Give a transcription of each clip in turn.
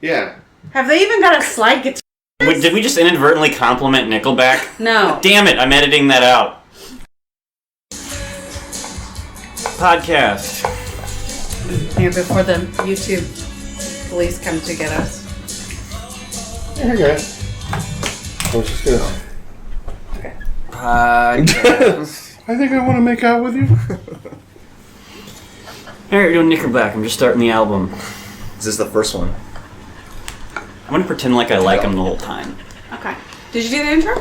Yeah. Have they even got a slide guitar? Wait, did we just inadvertently compliment Nickelback? No. Damn it, I'm editing that out. Podcast. Here, before the YouTube police come to get us. Okay. I was just gonna... Podcast. I think I want to make out with you. Alright, we're doing Nickelback. I'm just starting the album. Is this the first one? I'm gonna pretend like I like them the whole time. Okay. Did you do the intro?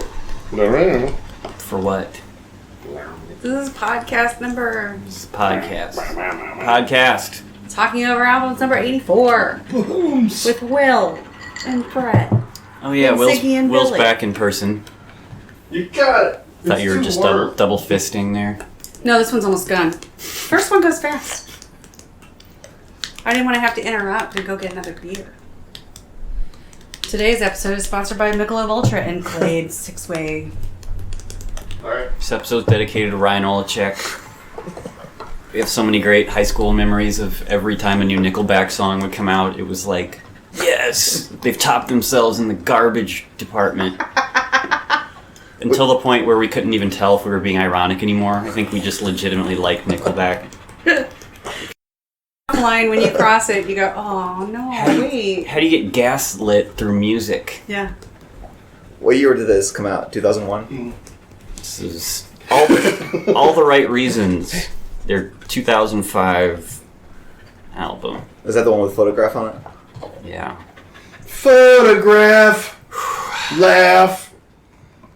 No. For what? This is podcast number... This is podcast. Podcast. Talking over albums number 84. Booms. With Will and Brett. Oh yeah, And Siggy and Will's Billy. back in person. You got it. Thought you were just double fisting there. No, this one's almost done. First one goes fast. I didn't want to have to interrupt and go get another beer. Today's episode is sponsored by Michelob Ultra and Clade's 6-Way. Alright. This episode's dedicated to Ryan Olachek. We have so many great high school memories of every time a new Nickelback song would come out. It was like, yes, they've topped themselves in the garbage department. Until the point where we couldn't even tell if we were being ironic anymore. I think we just legitimately liked Nickelback. Line when you cross it, you go, oh no, wait. How do you get gaslit through music? Yeah. What year did this come out? 2001? This is all the right reasons. Their 2005 album. Is that the one with Photograph on it? Yeah. Photograph. Laugh.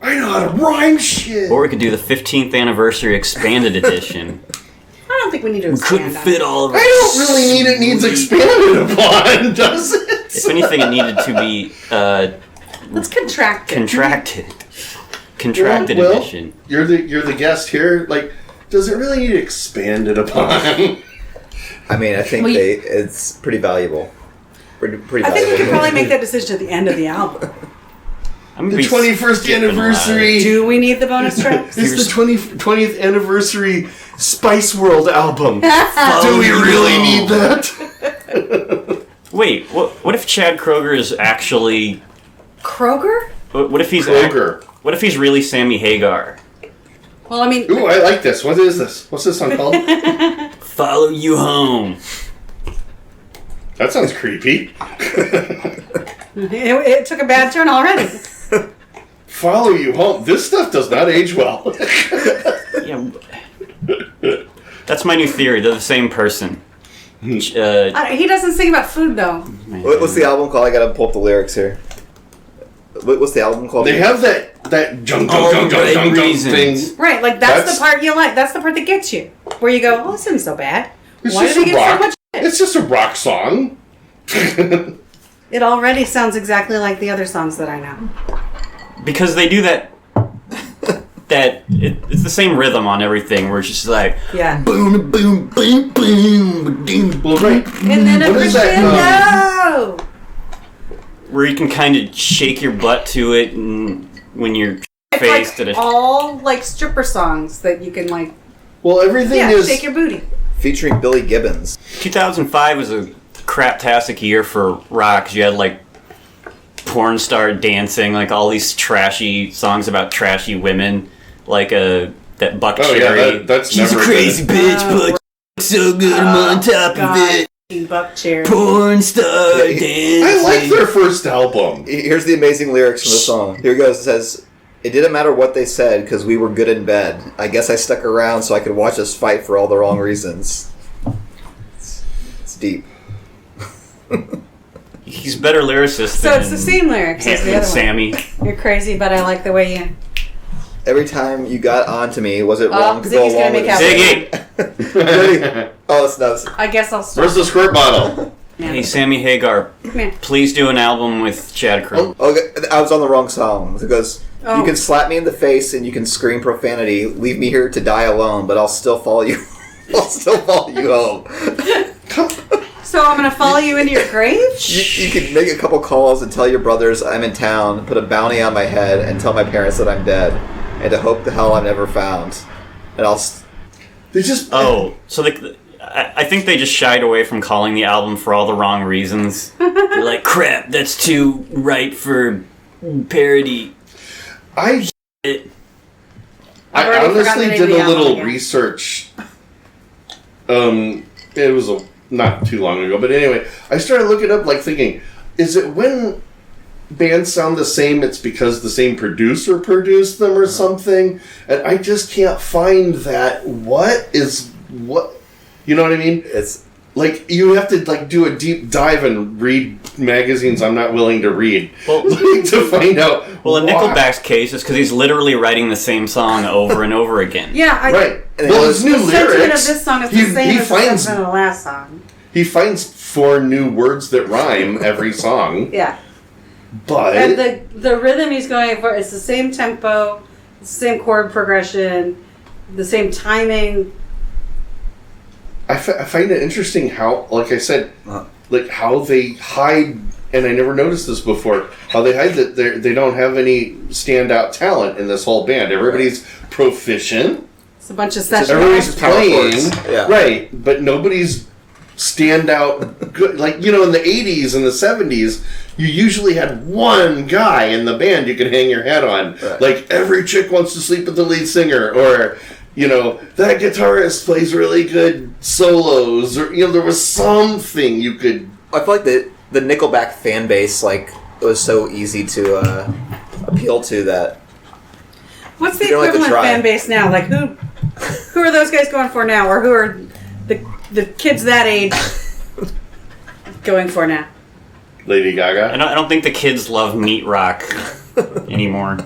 I know how to rhyme shit. Or we could do the 15th anniversary expanded edition. I don't think we need to We expand couldn't on fit it. all of I don't really need it needs expanded upon, does it? If anything, it needed to be Let's contract it. contracted Well, edition. You're the guest here. Like, does it really need expanded upon? I mean, I think it's pretty valuable. Pretty I valuable. think we could probably make that decision at the end of the album. I'm The gonna be 21st skipping anniversary. Do we need the bonus tracks? It's the 20th anniversary Spice World album. Do we really need that? Wait, what if Chad Kroger is actually... Kroger? What if he's... Kroger. What if he's really Sammy Hagar? Well, I mean... Ooh, I like this. What is this? What's this song called? Follow you home. That sounds creepy. It took a bad turn already. Follow you home. This stuff does not age well. Yeah. That's my new theory. They're the same person. He doesn't sing about food, though. What's the album called? I gotta pull up the lyrics here. What's the album called? They have that junk thing. Right, like that's the part you like. That's the part that gets you. Where you go, oh, this isn't so bad. It's Why just did they a get so rock. much shit? It's just a rock song. It already sounds exactly like the other songs that I know. Because they do that... It's the same rhythm on everything, where it's just like... Yeah. Boom, boom, boom, boom, boom. Well, right. And then a What is that, crescendo! Where you can kind of shake your butt to it and when you're It's faced like at a... all like stripper songs that you can like... Well, everything Yeah, is... shake your booty. Featuring Billy Gibbons. 2005 was a crap-tastic year for rock, 'cause you had like porn star dancing, like all these trashy songs about trashy women, like that Buck Cherry. That's She's a never crazy bitch, but so good I'm on top of it. Buck Cherry. Porn star dancing. I like their first album. Here's the amazing lyrics from the song. Here it goes. It says, "It didn't matter what they said because we were good in bed. I guess I stuck around so I could watch us fight for all the wrong reasons." It's deep. He's a better lyricist So than it's the same lyrics as the than other Sammy. one. You're crazy, but I like the way you... Every time you got onto me, was it wrong to go Ziggy's gonna along with make out Ziggy! Oh, that's nuts. I guess I'll start. Where's the squirt bottle? Hey, Sammy Hagar, Come here. please do an album with Chad Kroger. Okay, I was on the wrong song. It goes, Oh. "You can slap me in the face and you can scream profanity. Leave me here to die alone, but I'll still follow you. I'll still follow you home." So I'm going to follow you into your grave? You can make a couple calls and tell your brothers I'm in town, put a bounty on my head, and tell my parents that I'm dead, and to hope the hell I'm never found. And I'll... They just... Oh, so I think they just shied away from calling the album for all the wrong reasons. They're like, crap, that's too right for parody. I already forgotten honestly the name did of the a little album again. research. It was not too long ago, but anyway, I started looking up, like thinking, is it when bands sound the same, it's because the same producer produced them or something? And I just can't find that. What? You know what I mean? It's like you have to like do a deep dive and read magazines I'm not willing to read to find out. Well, in why. Nickelback's case, it's because he's literally writing the same song over and over again. Yeah, Right. And Well, his new the sentiment lyrics. of this song is the same as the sentiment of the last song. He finds 4 new words that rhyme every song. Yeah. But And the rhythm he's going for, it's the same tempo, the same chord progression, the same timing. I find it interesting how, like I said, like how they hide, and I never noticed this before, how they hide that they don't have any standout talent in this whole band. Everybody's proficient. It's a bunch of session Everybody's guys. power playing. chords. Yeah. Right, but nobody's standout good. Like, you know, in the 80s and the 70s, you usually had one guy in the band you could hang your hat on. Right. Like, every chick wants to sleep with the lead singer, or, you know, that guitarist plays really good solos, or, you know, there was something you could... I feel like the Nickelback fan base, like, it was so easy to appeal to that. What's the You don't like to equivalent try. fan base now? Like who are those guys going for now, or who are the kids that age going for now? Lady Gaga? I don't think the kids love meat rock anymore.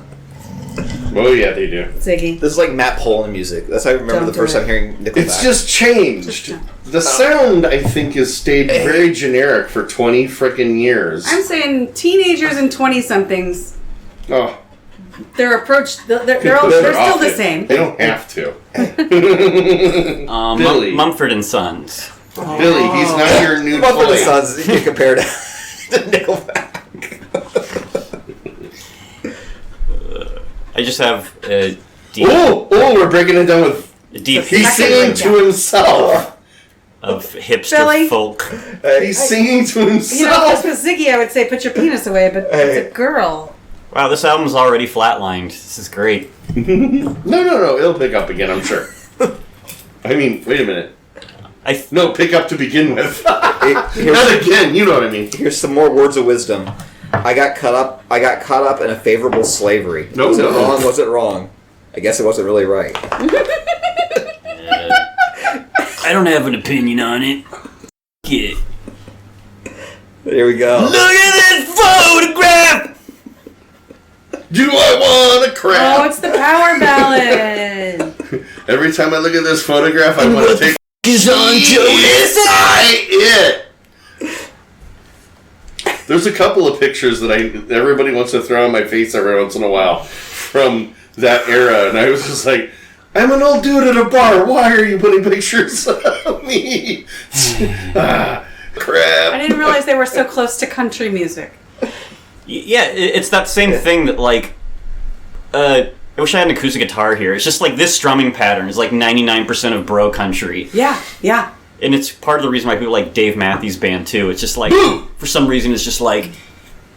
Oh, yeah, they do. Ziggy. This is like Matt Poland music. That's how I remember Don't the do first it. time hearing Nickelback. It's just changed. The sound, I think, has stayed very generic for 20 frickin' years. I'm saying teenagers and 20-somethings, Oh, their approach, they're still off the it. same. They don't have to. Billy. Mumford and Sons. Billy, he's not your new Mumford toy. and Sons, you can compare to Nickelback. I just have a deep, Oh, we're breaking it down with... deep He's singing to himself. of hipster Billy? folk. He's singing to You know, if himself. this was Ziggy, I would say put your penis away, but it's a girl. Wow, this album's already flatlined. This is great. No. It'll pick up again, I'm sure. I mean, wait a minute. No, pick up to begin with. Not again, you know what I mean. Here's some more words of wisdom. I got caught up in a favorable slavery. No, was it no. wrong? Was it wrong? I guess it wasn't really right. I don't have an opinion on it. Get it. There we go. Look at this photograph! Do I want a Oh, crap? it's the power ballad. Every time I look at this photograph, I want to take... Is on it. There's a couple of pictures that everybody wants to throw in my face every once in a while from that era, and I was just like, I'm an old dude at a bar. Why are you putting pictures of me? Crap. I didn't realize they were so close to country music. Yeah, it's that same thing that, like, I wish I had an acoustic guitar here. It's just like this strumming pattern is like 99% of bro country. Yeah. And it's part of the reason why people like Dave Matthews Band, too. It's just like, for some reason, it's just like,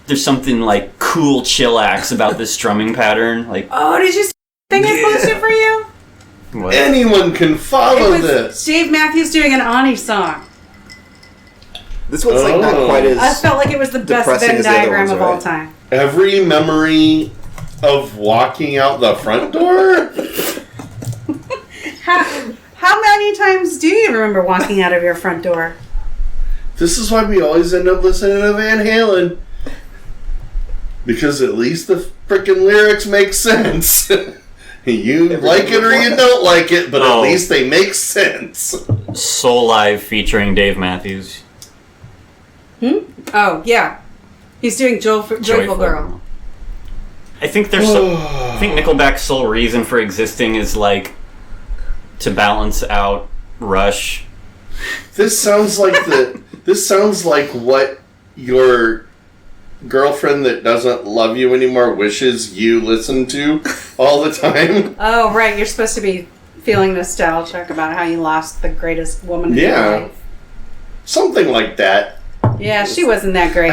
there's something like cool chillax about this strumming pattern. Like, Oh, did you see the thing I posted for you? what? Anyone can follow It was this. Dave Matthews doing an Ani song. This one's like not Oh. quite as... I felt like it was the best depressing Venn as the other diagram ones, of all right? time. Every memory of walking out the front door? How many times do you remember walking out of your front door? This is why we always end up listening to Van Halen. Because at least the frickin' lyrics make sense. You like it or you don't like it, but at least they make sense. Soul Live featuring Dave Matthews. Oh, yeah. He's doing Joyful Girl. I think I think Nickelback's sole reason for existing is like to balance out Rush. This sounds like what your girlfriend that doesn't love you anymore wishes you listen to all the time. Oh, right. You're supposed to be feeling nostalgic about how you lost the greatest woman in Yeah. your life. Something like that. Yeah, she wasn't that great.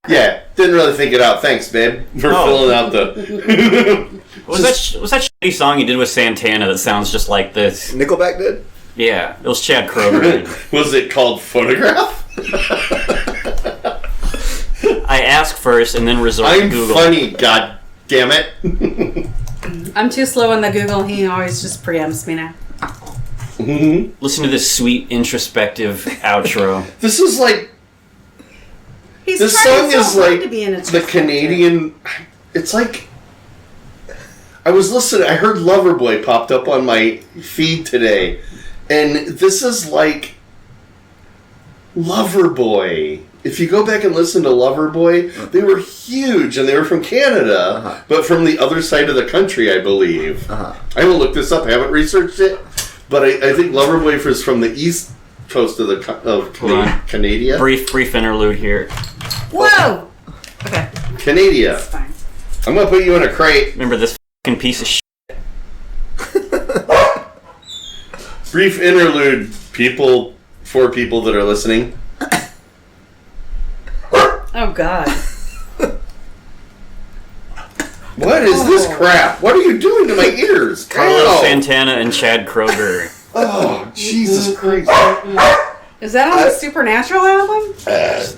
Didn't really think it out. Thanks, babe, for filling out the... Was that shitty song you did with Santana that sounds just like this? Nickelback did? Yeah, it was Chad Kroger. Was it called Photograph? I ask first and then resort to I'm Google. funny, god damn it. I'm too slow in the Google. He always just preempts me now. Listen to this sweet introspective outro. This is like... He's This trying song so is hard like to be in the Canadian... It's like... I was listening... I heard Loverboy popped up on my feed today. And this is like... Loverboy. If you go back and listen to Loverboy, they were huge, and they were from Canada, but from the other side of the country, I believe. I haven't looked this up. I haven't researched it. But I think Loverboy is from the East Coast of Canadia. Brief interlude here. Whoa! Okay, Canadia. that's fine. I'm going to put you in a crate. Remember this fucking piece of shit? Brief interlude, for people that are listening. Oh, God. What is this crap? What are you doing to my ears? Carlos Ow. Santana and Chad Kroger. Oh, Jesus Christ. Is that on the Supernatural album?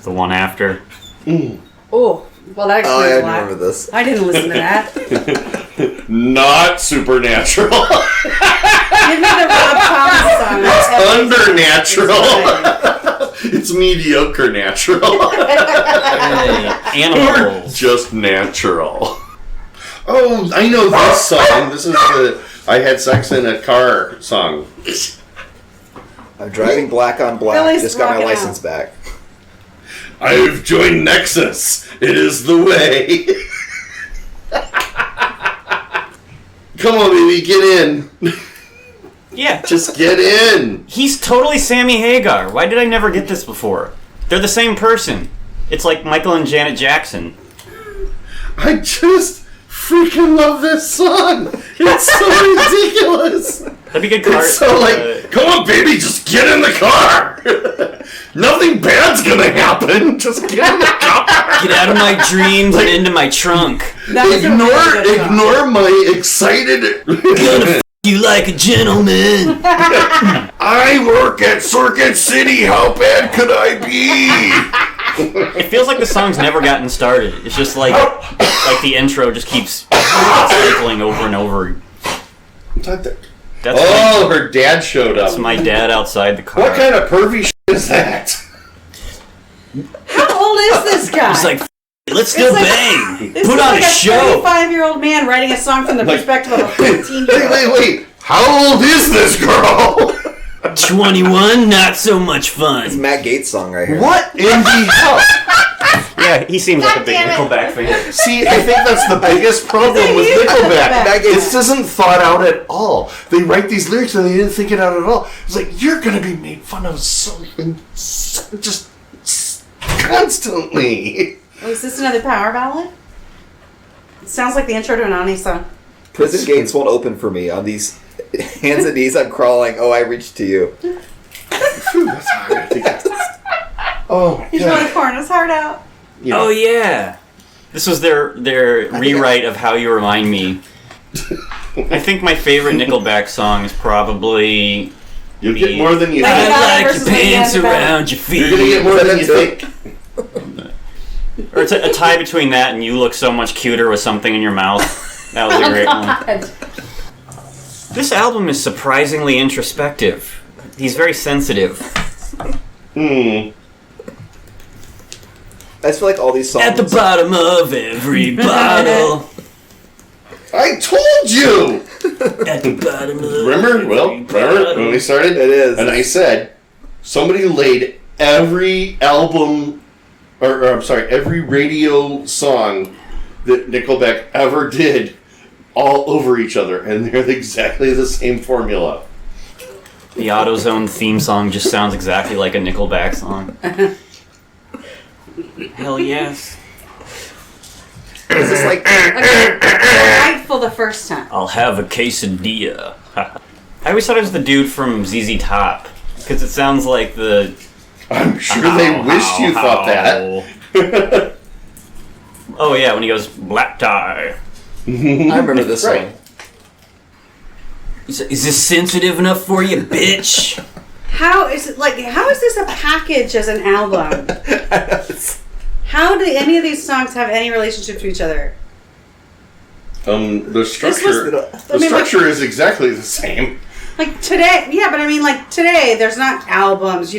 The one after. Oh, well, that Oh, explains yeah, a I lot. remember this. I didn't listen to that. Not supernatural. Give me the Rob Thomas song. Undernatural. It's mediocre natural. Hey, Or animals. just natural. Oh, I know this song. This is the I Had Sex in a Car song. I'm driving black on black. Billy's Just got my rocking license out. back. I've joined Nexus. It is the way. Come on, baby, get in. Yeah, Just get in. he's totally Sammy Hagar. Why did I never get this before? They're the same person. It's like Michael and Janet Jackson. I just freaking love this song. It's so ridiculous. That'd be good car. It's so like, come on, baby, just get in the car. Nothing bad's gonna happen. Just get in the car. Get out of my dreams and into my trunk. That was a really good song. Ignore my excited. Gonna f you like a gentleman. I work at Circuit City. How bad could I be? It feels like the song's never gotten started. It's just like the intro just keeps cycling over and over. Oh, her dad showed up. That's my dad outside the car. What kind of pervy shit is that? How old is this guy? He's like, let's go like- bang. This Put is on like a show. 35-year-old man writing a song from the perspective of a 14-year-old. Wait. How old is this girl? 21, not so much It's fun. Matt Gates' song right here. What in the hell? Yeah, he seems like a big damn it. Nickelback fan. See, I think that's the biggest problem with Nickelback. This isn't thought out at all. They write these lyrics and they didn't think it out at all. It's like, you're going to be made fun of just constantly. Oh, is this another power ballad? It sounds like the intro to an Ani song. Prison gates won't open for me. On these hands and knees, I'm crawling. Oh, I reached to you. Phew, that's hard. I think that's... Oh, my He's God. really pouring his heart out. You Oh know, yeah. This was their rewrite of How You Remind Me. I think my favorite Nickelback song is probably you'll get more than you Lady think. Gaga I like your versus Lady pants Gaga. around your You're going to feet. get more than you think. Or it's a tie between that and You Look So Much Cuter with Something in Your Mouth. That was a great one. God. This album is surprisingly introspective. He's very sensitive. I just feel like all these songs. At the bottom of every bottle. I told you! At the bottom of Remember when we started? It is. And I said, somebody laid every album, or I'm sorry, every radio song that Nickelback ever did all over each other, and they're exactly the same formula. The AutoZone theme song just sounds exactly like a Nickelback song. Hell yes. Is this like? Okay, delightful the first time. I'll have a quesadilla. I always thought it was the dude from ZZ Top because it sounds like the. I'm sure they wished you thought that. Oh yeah, when he goes black tie. I remember this Right. song. Is this sensitive enough for you, bitch? How is this a package as an album? How do any of these songs have any relationship to each other? The structure is exactly the same. Like today, yeah, but I mean, like today, there's not albums.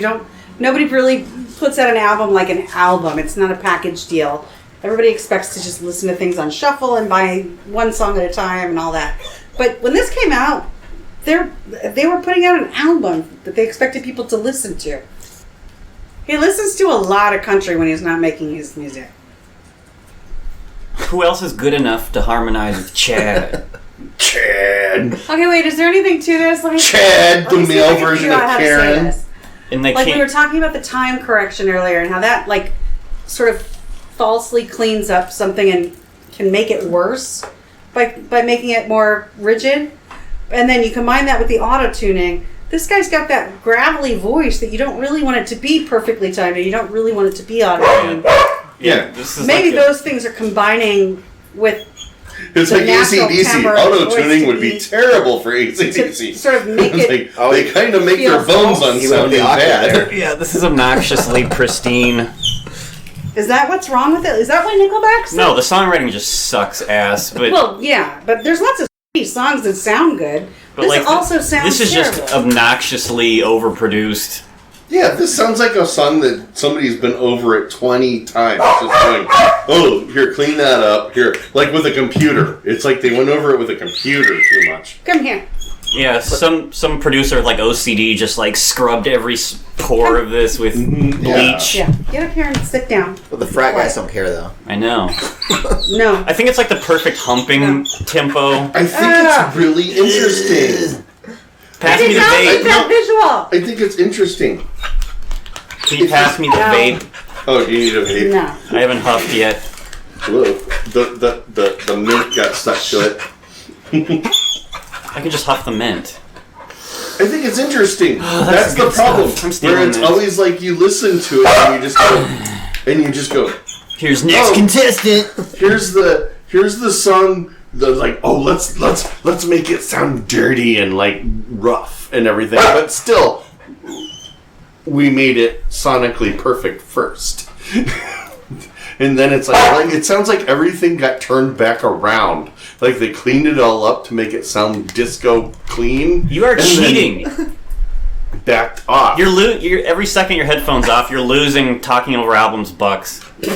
Nobody really puts out an album like an album. It's not a package deal. Everybody expects to just listen to things on shuffle and buy one song at a time and all that. But when this came out, they were putting out an album that they expected people to listen to. He listens to a lot of country when he's not making his music. Who else is good enough to harmonize with Chad? Chad. Okay, wait, is there anything to this? Chad, the male version of Karen. And they Like we can't. were talking about the time correction earlier and how that like sort of falsely cleans up something and can make it worse by making it more rigid. And then you combine that with the auto-tuning. This guy's got that gravelly voice that you don't really want it to be perfectly timed and you don't really want it to be auto-tuned. Yeah. This is Maybe like those things are combining with It's the like natural AC/DC. timbre of the Auto-tuning voice would to be be- terrible for to AC/DC. sort of make it... They kind of make their feel bones false. unsounding bad. Yeah, this is obnoxiously pristine. Is that what's wrong with it? Is that why Nickelback? No, the songwriting just sucks ass. But Well, yeah, but there's lots of songs that sound good. but This like also sounds this is terrible. just obnoxiously overproduced. Yeah, this sounds like a song that somebody's been over it 20 times. Just going, oh, here, clean that up. Here, like with a computer. It's like they went over it with a computer too much. Come here. Yeah, some producer with like OCD just like scrubbed every pore of this with bleach. Yeah, get up here and sit down. Well, the frat guys don't care, though. I know. No. I think it's like the perfect humping tempo. I think it's really interesting. Pass I me did the not vape. get that visual. I think it's interesting. Can you pass me the No. vape? Oh, you need a vape? No. I haven't huffed yet. Whoa. The mint got stuck to it. I can just huff the mint. I think it's interesting. that's That's the good problem. stuff. I'm stealing Where it's this. always like you listen to it and you just go, Here's next Oh. contestant. here's the song. The like, oh, let's make it sound dirty and like rough and everything, but still, we made it sonically perfect first. And then it's like it sounds like everything got turned back around. Like they cleaned it all up to make it sound disco clean. You are and then cheating. Backed off. You're every second your headphones off, you're losing talking over albums bucks. you're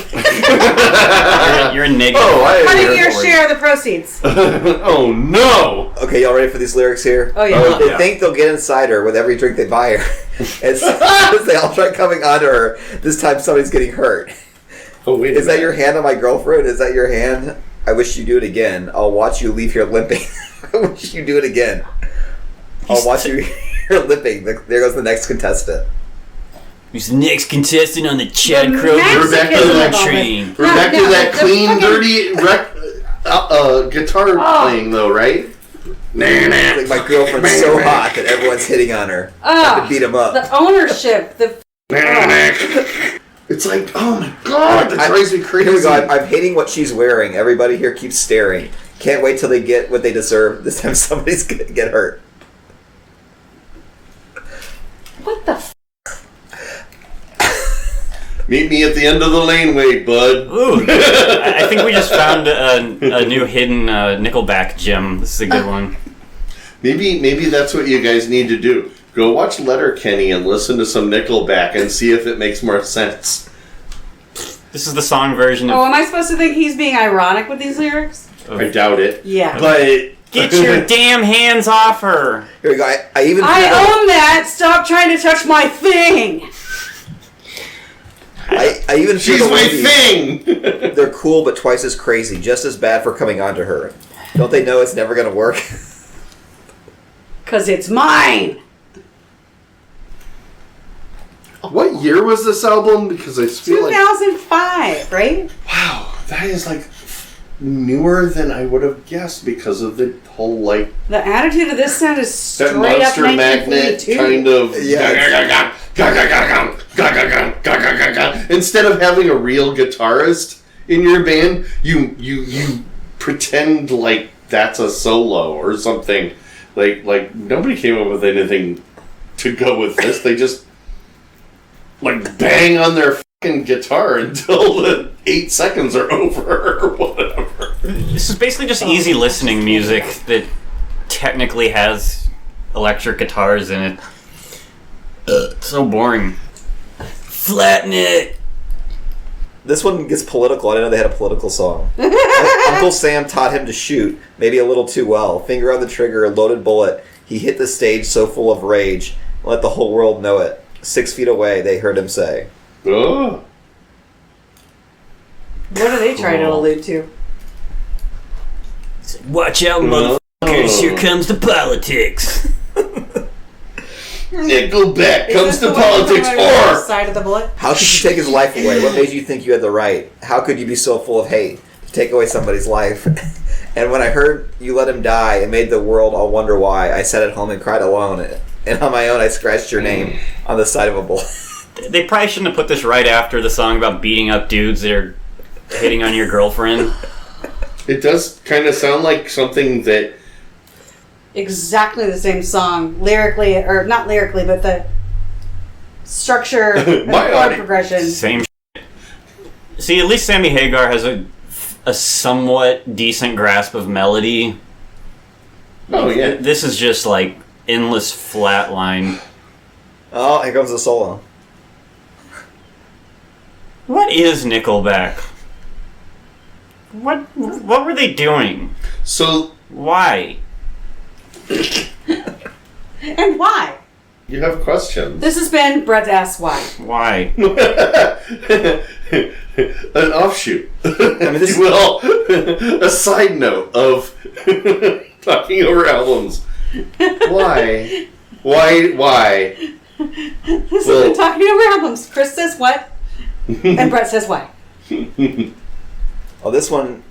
a negative. Oh, I Cutting your share of the proceeds. Oh no! Okay, y'all ready for these lyrics here? Oh, yeah. They think they'll get inside her with every drink they buy her. As they all try coming onto her, this time somebody's getting hurt. Oh wait, Is that your hand on my girlfriend? Is that your hand? I wish you'd do it again. I'll watch you leave here limping. I wish you'd do it again. I'll watch you here limping. There goes the next contestant. Who's the next contestant on the Chad The Kroger Mexican We're back to that train? We're back to that the clean, fucking- dirty guitar playing, though, right? Like my girlfriend's so hot that everyone's hitting on her. Have to beat him up. The ownership. It's like, oh my god, that drives me crazy. Here we go. I'm hating what she's wearing. Everybody here keeps staring. Can't wait till they get what they deserve. This time somebody's gonna get hurt. What the f? Meet me at the end of the laneway, bud. Ooh, I think we just found a new hidden Nickelback gem. This is a good one. Maybe that's what you guys need to do. Go watch Letterkenny and listen to some Nickelback and see if it makes more sense. This is the song version Oh, of am I supposed to think he's being ironic with these lyrics? I doubt it. Yeah. But Get your damn hands off her. Here we go. I even I own that. Stop trying to touch my thing. I even she's feel my the movies. thing. They're cool, but twice as crazy. Just as bad for coming onto her. Don't they know it's never gonna work? Cause it's mine. What year was this album? Because I feel like 2005, right? wow, that is like newer than I would have guessed because of the whole, like... The attitude of this sound is That straight up Monster Magnet 1942. kind of... Yeah. Instead of having a real guitarist in your band, you pretend like that's a solo or something. Like nobody came up with anything to go with this. They just like bang on their fucking guitar until the 8 seconds are over or whatever. This is basically just easy listening music that technically has electric guitars in it. It's so boring. Flatten it! This one gets political. I didn't know they had a political song. Uncle Sam taught him to shoot, maybe a little too well. Finger on the trigger, a loaded bullet. He hit the stage so full of rage. Let the whole world know it. 6 feet away, they heard him say. Oh. What are they trying to allude to? Watch out, motherfuckers, here comes the politics. Nickelback comes Is this to the one politics, on the or... side of the bullet? How could you take his life away? What made you think you had the right? How could you be so full of hate to take away somebody's life? And when I heard you let him die, it made the world all wonder why. I sat at home and cried alone. And on my own, I scratched your name on the side of a bullet. They probably shouldn't have put this right after the song about beating up dudes that are hitting on your girlfriend. It does kind of sound like something that... Exactly the same song, lyrically, or not lyrically, but the structure and My chord audience. progression. Same shit. See, at least Sammy Hagar has a somewhat decent grasp of melody. Oh, yeah. This is just like endless flat line. Oh, here comes the solo. What is Nickelback? What were they doing? So, Why? And why? you have questions. This has been Brett's Ask Why. Why? An offshoot, this- if you will. A side note of talking over albums. Why? Why? This has been talking over albums. Chris says what? And Brett says why. Oh, this one,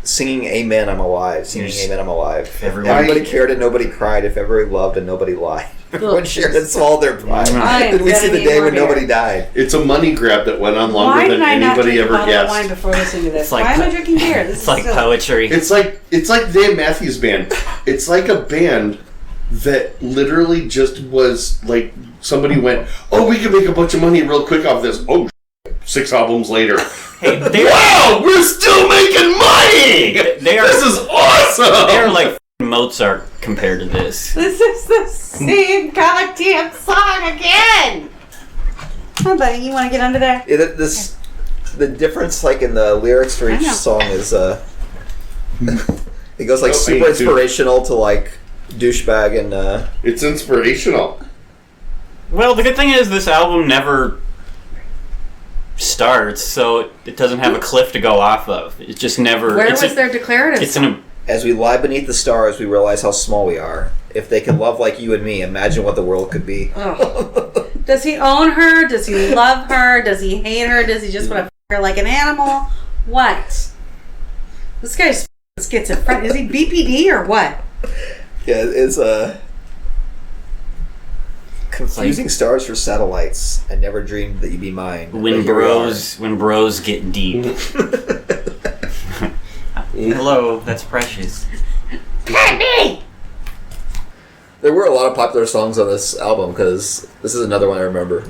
singing Amen, I'm alive. Singing Yes. Amen, I'm alive. Everyone- Everybody cared and nobody cried. If ever loved and nobody lied. Everyone shared and swallowed their pride. I am Did we see gonna the day need when more nobody beer. died? It's a money grab that went on Why longer did than I not anybody drink a ever bottle of wine guessed. before listening to this? It's like Why am I po- drinking beer? This It's is like silly. poetry. It's like Dave Matthews Band. It's like a band that literally just was like somebody went, oh, we can make a bunch of money real quick off this. Oh, 6 albums later. Hey, Wow, we're still making money. They are- This is awesome. they're like Mozart compared to this. This is the same goddamn song again. Hi, buddy. You want to get under there? The difference, like in the lyrics for I each know. song, is it goes like Oh, I super need to- inspirational to like douchebag and It's inspirational. Well, the good thing is this album never starts, so it doesn't have a cliff to go off of. It just never. Where it's was a- their declarative? It's in a. as we lie beneath the stars, we realize how small we are. If they can love like you and me, imagine what the world could be. Ugh. Does he own her? Does he love her? Does he hate her? Does he just want to f her like an animal? What? This guy's schizophrenic. Is he BPD or what? Yeah, it's confusing stars for satellites. I never dreamed that you'd be mine. When But here we bros get deep. Hello, that's precious. There were a lot of popular songs on this album because this is another one I remember.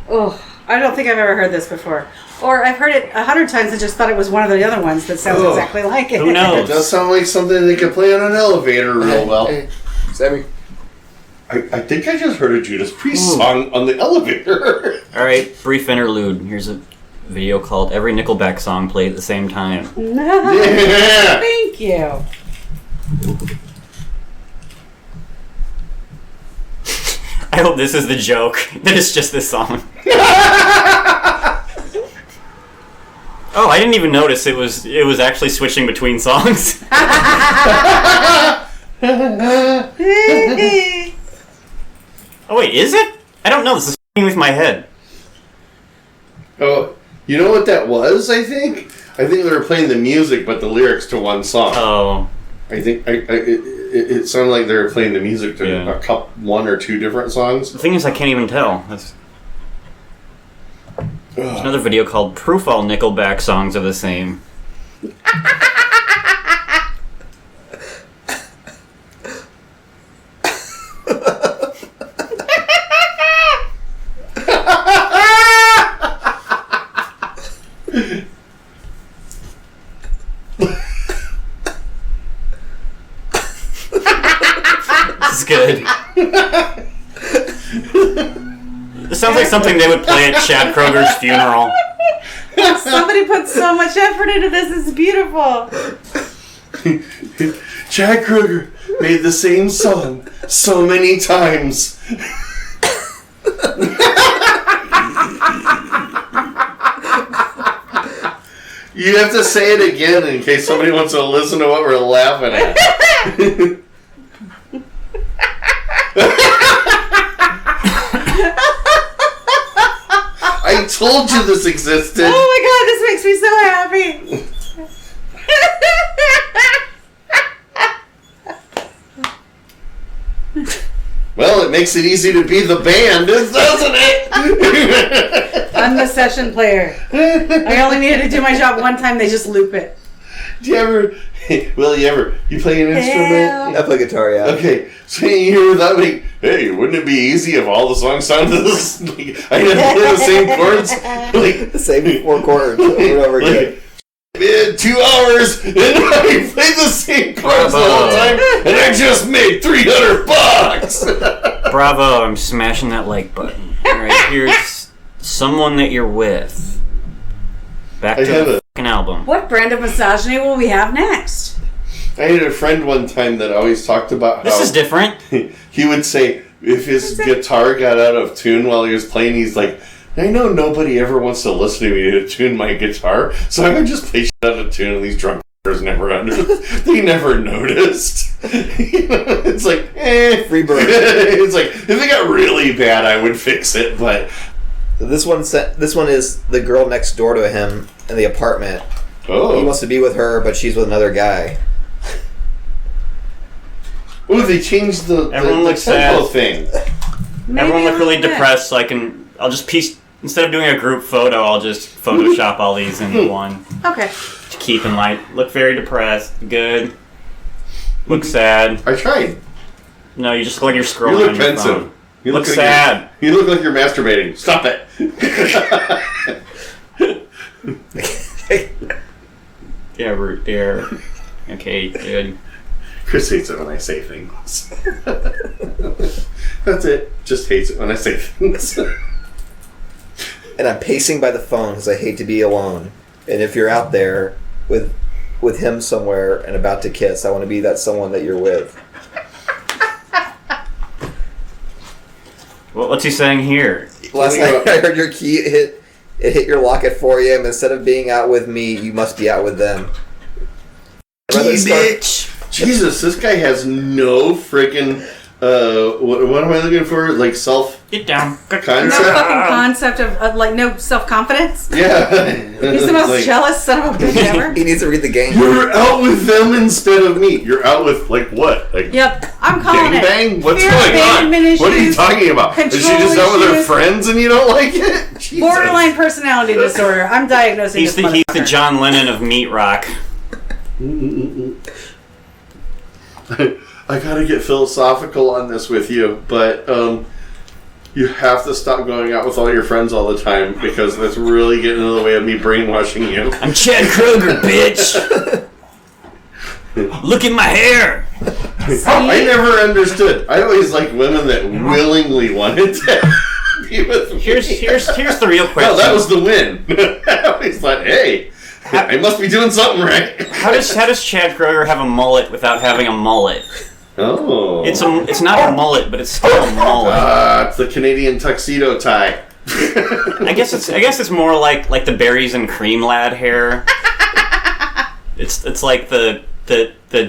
Oh, I don't think I've ever heard this before. Or I've heard it 100 times and just thought it was one of the other ones that sounds Oh. exactly like it. Who knows? It does sound like something they could play on an elevator real well. Hey, Sammy. I think I just heard a Judas Priest song on the elevator. Alright, brief interlude. Here's a video called Every Nickelback Song Played at the Same Time. Yeah. Thank you. I hope this is the joke. That it's just this song. Oh, I didn't even notice it was actually switching between songs. Oh wait, is it? I don't know. This is f***ing with my head. Oh, you know what that was, I think? I think they were playing the music, but the lyrics to one song. Oh. I think it sounded like they were playing the music to one or two different songs. The thing is, I can't even tell. There's another video called "Proof All Nickelback Songs Are the Same." This is good. This sounds like something they would play at Chad Kroger's funeral. Somebody put so much effort into this. It's beautiful. Chad Kroger made the same song so many times. You have to say it again in case somebody wants to listen to what we're laughing at. I told you this existed. Oh my god, this makes me so happy. Well, it makes it easy to be the band, doesn't it? I'm the session player. I only needed to do my job one time, they just loop it. Do you ever, you play an instrument? I play guitar, yeah. Okay, so you hear that, like, hey, wouldn't it be easy if all the songs sounded this? Like, I had to play the same chords, like The same 4 chords over and over again. Man, 2 hours, and I played the same chords the whole time, and I just made $300. Bravo! I'm smashing that like button. All right, here's someone that you're with. Back to the fucking album. What brand of misogyny will we have next? I had a friend one time that always talked about how This is different. he would say if his guitar got out of tune while he was playing, he's like, I know nobody ever wants to listen to me to tune my guitar, so I would just play shit out of tune, and these drunk they never noticed. It's like, Free bird. It's like, if it got really bad, I would fix it, but... This one is the girl next door to him in the apartment. Oh. He wants to be with her, but she's with another guy. Oh, they changed the tempo thing. Everyone looked really depressed, so I'll just instead of doing a group photo, I'll just Photoshop all these into one. Okay. To keep in light. Look very depressed. Good. Look sad. I tried. No, you just look like you're scrolling You look on your pensive. phone. You look like sad. You look like you're masturbating. Stop it. Yeah, root there. Okay, good. Chris hates it when I say things. That's it. Just hates it when I say things. And I'm pacing by the phone because I hate to be alone. And if you're out there with him somewhere and about to kiss, I want to be that someone that you're with. What's he saying here? Last night I heard your key hit your lock at 4 a.m. Instead of being out with me, you must be out with them. Bitch! Jesus, this guy has no freaking what am I looking for? Like Get down. No concept? fucking concept of like no self-confidence. Yeah. He's the most jealous son of a bitch ever. He needs to read the game. You're out with them instead of me. You're out with like what? Like Yep, I'm calling it. gangbang? What's Fear going on? abandonment What are you issues, talking about? Is she control just out with her issues. friends and you don't like it? Jesus. Borderline personality disorder. I'm diagnosing He's this the John Lennon of meat rock. I gotta get philosophical on this with you, but you have to stop going out with all your friends all the time because that's really getting in the way of me brainwashing you. I'm Chad Kroger, bitch! Look at my hair! I never understood. I always liked women that willingly wanted to be with me. Here's the real question. No, that was the win. I always thought, hey, I must be doing something right. How does Chad Kroger have a mullet without having a mullet? Oh. It's not a mullet, but it's still a mullet. It's the Canadian tuxedo tie. I guess it's more like the berries and cream lad hair. It's like the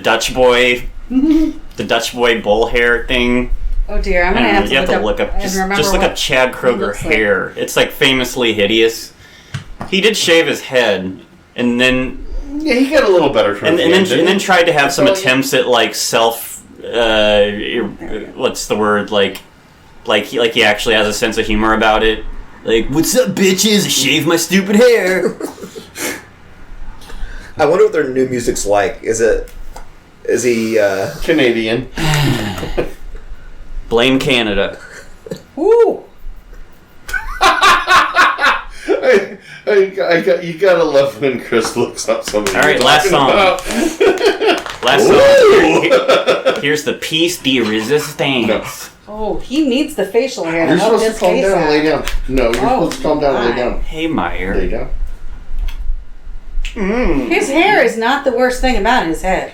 Dutch boy, the Dutch boy bull hair thing. Oh dear, I'm gonna have to, look up. Just look up Chad Kroger hair. It's like famously hideous. He did shave his head, and then Yeah, he got a little better and then tried to have some attempts at like self. What's the word? Like he actually has a sense of humor about it. Like, what's up, bitches? I shave my stupid hair. I wonder what their new music's like. Is he Canadian? Blame Canada. Ooh. You gotta love when Chris looks up something. All right, last song. Last song. Here's the piece de resistance. No. Oh, he needs the facial hair. You're to help supposed to this calm case down and out. lay down. No, you're supposed to calm down and lay down. Hey, Meyer. Lay down. His hair is not the worst thing about his head.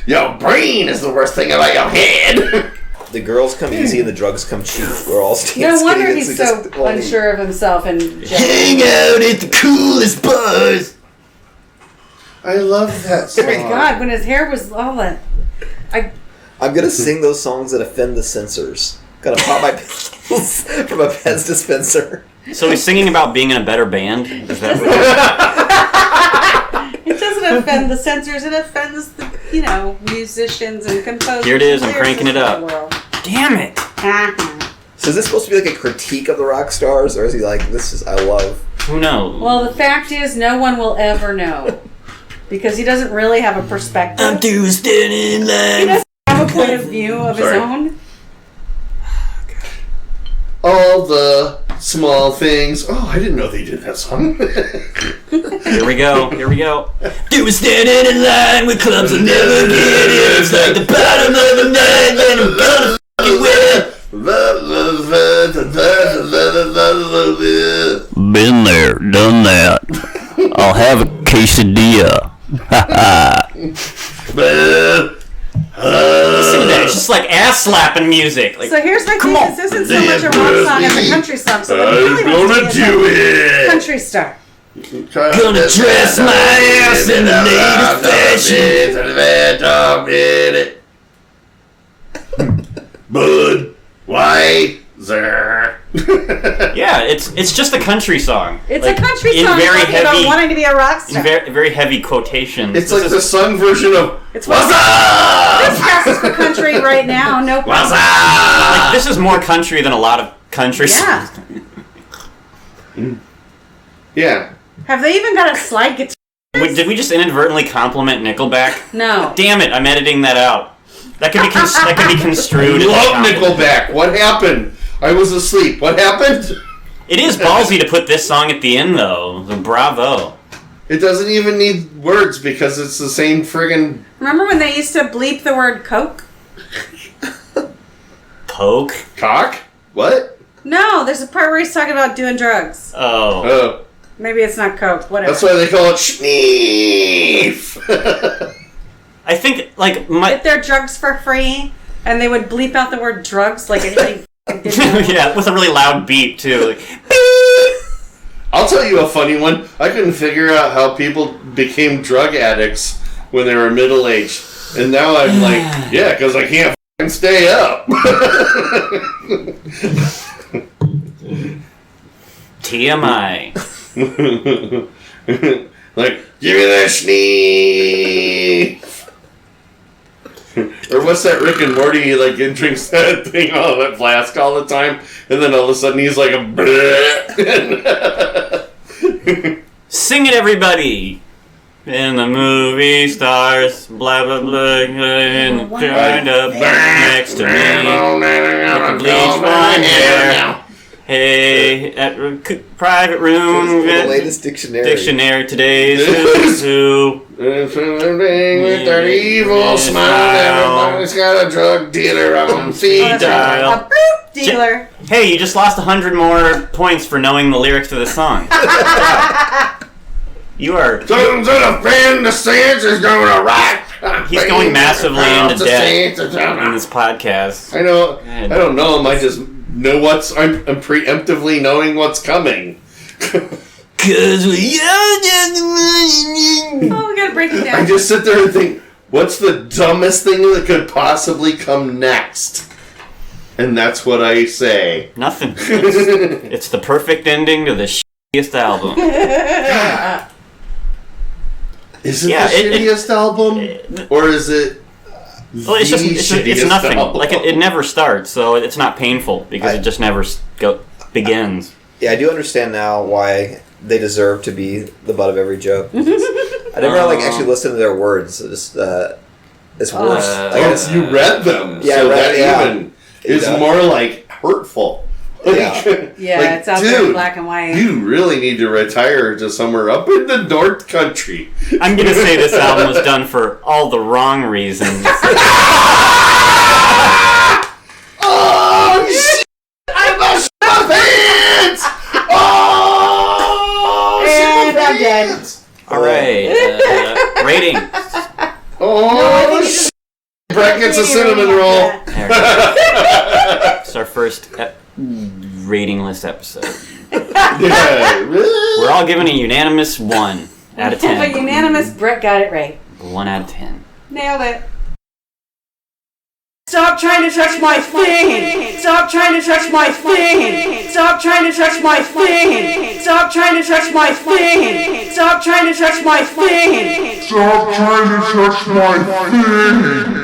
Your brain is the worst thing about your head. the girls come easy and the drugs come cheap? We're all No wonder he's so unsure of himself and hang out at the coolest bars. I love that song. Oh my god, when his hair was all that. I'm gonna sing those songs that offend the censors. Gotta pop my pills from a Pez dispenser. So he's singing about being in a better band? Is that It doesn't offend the censors, it offends the, musicians and composers. Here it is, I'm cranking it up. Damn it! So is this supposed to be like a critique of the rock stars, or is he like, I love? Who knows? Well, the fact is, no one will ever know. Because he doesn't really have a perspective. I'm too standing in line. He doesn't have a point of view of his own. All the small things. Oh, I didn't know they did that song. Here we go. Do standing in line with clubs will never get it. It's like the bottom of the night and I'm gonna f*** you with. Been there, done that. I'll have a quesadilla. Listen to that. It's just like ass-slapping music. Like, So here's my thing. This isn't so much a rock song as a country song. So what he really wants to be is a country star. gonna dress my ass in the native fashion. Budweiser. Yeah, it's just a country song. It's like, a country in song very talking heavy, about wanting to be a rock in star. very heavy quotations. It's like the sung version of It's What's This up? passes for country right now. No What's problem. up? Like, this is more country than a lot of country Yeah. songs. Yeah. Have they even got a slide guitar? Did we just inadvertently compliment Nickelback? No. Damn it! I'm editing that out. That could be construed. I as a love compliment. Nickelback. What happened? I was asleep. What happened? It is ballsy to put this song at the end, though. So bravo. It doesn't even need words because it's the same friggin' Remember when they used to bleep the word Coke? Poke. cock? What? No, there's a part where he's talking about doing drugs. Oh. Oh. Maybe it's not Coke. Whatever. That's why they call it schneef. I think like Get their drugs for free, and they would bleep out the word drugs like anything. yeah, with a really loud beep too. Like, I'll tell you a funny one. I couldn't figure out how people became drug addicts when they were middle-aged. And now I'm like, yeah, because I can't f***ing stay up. TMI. Like, give me that schneef. Or what's that Rick and Morty, he like drinks that thing out of that flask all the time, and then all of a sudden he's like a Sing it, everybody. In the movie stars, blah blah blah, and trying to burn next to me. With the bleach blonde hair. Hey, at private room. The latest dictionary. Dictionary today's who. with their evil smile, everybody's got a drug dealer on speed dial. A boop dealer. Hey, you just lost 100 more points for knowing the lyrics to the song. You are. Something to the fan, the stance is going to rock. He's going massively into debt in this podcast. I know. I don't know him. I just know I'm preemptively knowing what's coming. Cause we Oh, we gotta break it down. I just sit there and think, what's the dumbest thing that could possibly come next? And that's what I say. Nothing. It's the perfect ending to the shittiest album. Is it Yeah, the shittiest album? Or is it Well, it's just it's nothing. album? Like it never starts, so it's not painful because it just never begins. Yeah, I do understand now why they deserve to be the butt of every joke. I never actually listened to their words. It's worse. You read them. Yeah, so I read that it, yeah. even is more like hurtful. Yeah. Yeah, like, it's out there in black and white. You really need to retire to somewhere up in the North Country. I'm gonna say this album was done for all the wrong reasons. Oh shit! I must my pants! Oh! And I'm dead. All right, rating. Oh shit! Brett gets a cinnamon roll. It's our first rating list episode. Yeah. We're all giving a unanimous 1 out of 10. A unanimous Brett got it right. 1 out of 10. Nailed it. Stop trying to touch my thing! Stop trying to touch my thing! Stop trying to touch my thing! Stop trying to touch my thing! Stop trying to touch my thing! Stop trying to touch my thing!